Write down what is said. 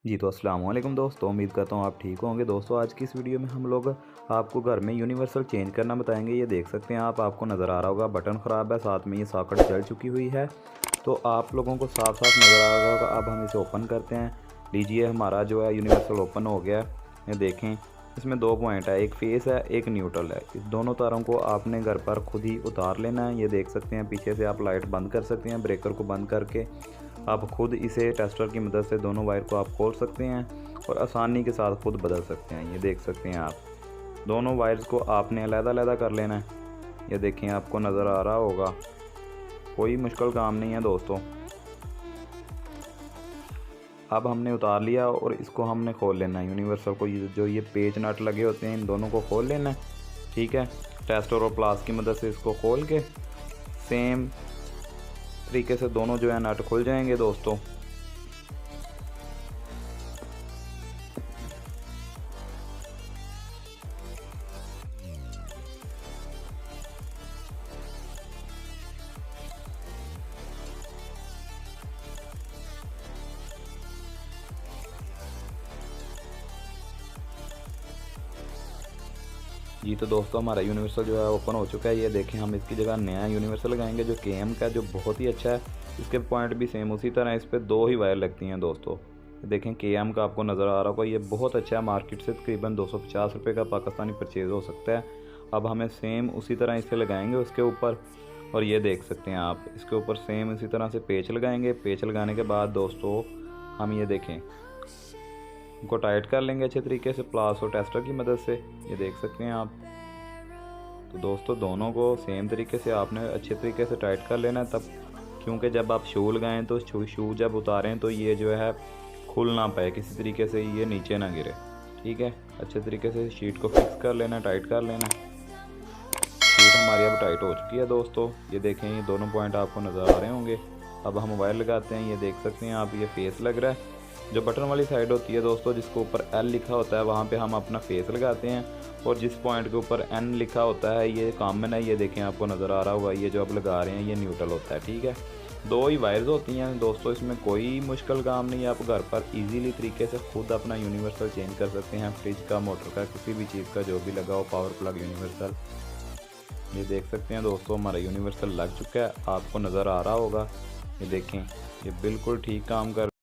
जी तो अस्सलाम वालेकुम दोस्तों, उम्मीद करता हूँ आप ठीक होंगे। दोस्तों आज की इस वीडियो में हम लोग आपको घर में यूनिवर्सल चेंज करना बताएंगे। ये देख सकते हैं आपको नज़र आ रहा होगा बटन ख़राब है, साथ में ये सॉकेट जल चुकी हुई है, तो आप लोगों को साफ साफ नज़र आ रहा होगा। अब हम इसे ओपन करते हैं। लीजिए हमारा जो है यूनिवर्सल ओपन हो गया। ये देखें, इसमें दो पॉइंट है, एक फेस है एक न्यूट्रल है। इस दोनों तारों को आपने घर पर खुद ही उतार लेना है। ये देख सकते हैं पीछे से आप लाइट बंद कर सकते हैं, ब्रेकर को बंद करके आप खुद इसे टेस्टर की मदद से दोनों वायर को आप खोल सकते हैं और आसानी के साथ खुद बदल सकते हैं। ये देख सकते हैं आप दोनों वायर्स को आपने अलग-अलग कर लेना है। ये देखें, आपको नज़र आ रहा होगा, कोई मुश्किल काम नहीं है दोस्तों। अब हमने उतार लिया और इसको हमने खोल लेना है यूनिवर्सल को। जो ये पेच नट लगे होते हैं इन दोनों को खोल लेना है, ठीक है। टेस्टर और प्लास की मदद से इसको खोल के सेम तरीके से दोनों जो है नट खुल जाएंगे दोस्तों। जी तो दोस्तों हमारा यूनिवर्सल जो है ओपन हो चुका है। ये देखें, हम इसकी जगह नया यूनिवर्सल लगाएंगे जो केएम का, जो बहुत ही अच्छा है। इसके पॉइंट भी सेम उसी तरह, इस पर दो ही वायर लगती हैं दोस्तों। देखें केएम का आपको नज़र आ रहा होगा, ये बहुत अच्छा है। मार्केट से तकरीबन 250 रुपये का पाकिस्तानी परचेज़ हो सकता है। अब हमें सेम उसी तरह इसे लगाएंगे उसके ऊपर, और ये देख सकते हैं आप इसके ऊपर सेम इसी तरह से पेच लगाएंगे। पेच लगाने के बाद दोस्तों हम ये देखें इनको टाइट कर लेंगे अच्छे तरीके से प्लास और टेस्टर की मदद से। ये देख सकते हैं आप। तो दोस्तों दोनों को सेम तरीके से आपने अच्छे तरीके से टाइट कर लेना है, तब क्योंकि जब आप शू लगाएं तो शू जब उतारें तो ये जो है खुल ना पाए किसी तरीके से, ये नीचे ना गिरे, ठीक है। अच्छे तरीके से शीट को फिक्स कर लेना, टाइट कर लेना। शीट हमारी अब टाइट हो चुकी है दोस्तों। ये देखें, ये दोनों पॉइंट आपको नज़र आ रहे होंगे। अब हम वायर लगाते हैं। ये देख सकते हैं आप, ये फेस लग रहा है। जो बटन वाली साइड होती है दोस्तों, जिसके ऊपर एल लिखा होता है, वहाँ पे हम अपना फेस लगाते हैं, और जिस पॉइंट के ऊपर एन लिखा होता है ये कॉमन है। ये देखें, आपको नज़र आ रहा होगा, ये जो अब लगा रहे हैं ये न्यूट्रल होता है, ठीक है। दो ही वायर्स होती हैं दोस्तों, इसमें कोई मुश्किल काम नहीं है। आप घर पर इजीली तरीके से खुद अपना यूनिवर्सल चेंज कर सकते हैं। फ्रिज का, मोटर का, किसी भी चीज़ का जो भी लगा हो, पावर प्लग यूनिवर्सल। ये देख सकते हैं दोस्तों हमारा यूनिवर्सल लग चुका है, आपको नज़र आ रहा होगा। ये देखें, ये बिल्कुल ठीक काम कर